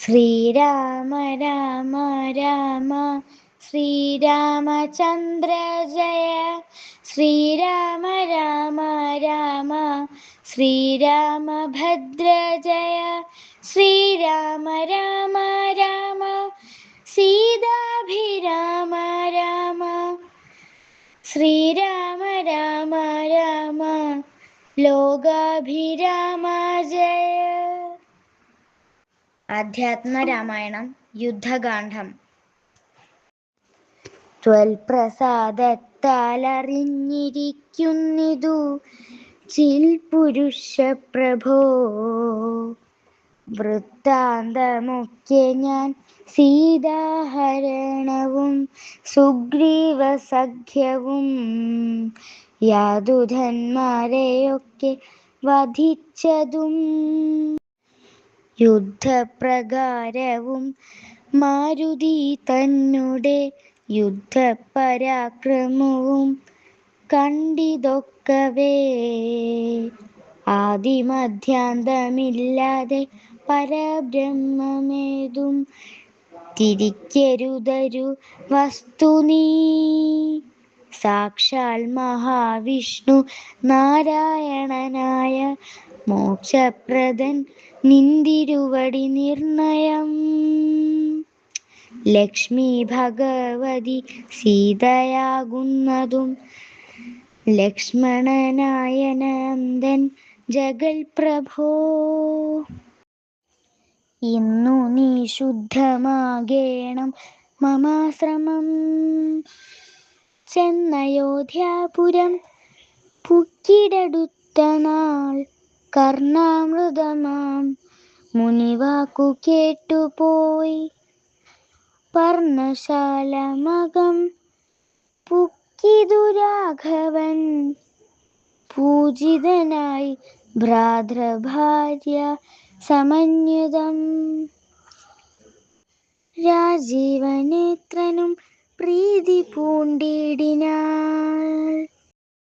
ശ്രീരാമ രാമ രാമ ശ്രീരാമചന്ദ്ര ജയ. ശ്രീരാമ രാമ രാമ ശ്രീരാമഭദ്ര ജയ. ശ്രീരാമ രാമ രാമ സീതാഭിരാമ രാമ. ശ്രീരാമ രാമ രാമ ലോകാഭിരാമ ജയ. അധ്യാത്മരാമായണം യുദ്ധകാന്ഡം. ത്വൽപ്രസാദത്താലറിഞ്ഞിരിക്കുന്നിതു ചിൽപുരുഷപ്രഭോ. വൃത്താന്തമൊക്കെ ഞാൻ സീതാഹരണവും സുഗ്രീവസഖ്യവും യാദുധന്മാരെയൊക്കെ വധിച്ചതും യുദ്ധപ്രകാരവും മാരുതി തന്നെ യുദ്ധപരാക്രമവും കണ്ടിതൊക്കവേ. ആദിമധ്യാന്തമില്ലാതെ പരബ്രഹ്മമേതും തിരിക്കരുതരു വസ്തു നീ. സാക്ഷാൽ മഹാവിഷ്ണു നാരായണനായ മോക്ഷപ്രദൻ നിന്തിരുവടി നിർണയം. ലക്ഷ്മി ഭഗവതി സീതയാകുന്നതും ലക്ഷ്മണനായനന്ദൻ ജഗൽപ്രഭോ. ഇന്നു നീ ശുദ്ധമാകേണം മമാശ്രമം. ചെന്നയോധ്യാപുരം പുക്കിടടുത്ത നാൾ കർണാമൃതമാം മുനിവാക്കു കേട്ടുപോയി. പർണശാലമകം പുക്കിതു രാഘവൻ പൂജിതനായി ഭ്രാതൃഭാര്യ സമന്വിതം. രാജീവനേത്രനും പ്രീതി പൂണ്ടിടിനാൾ.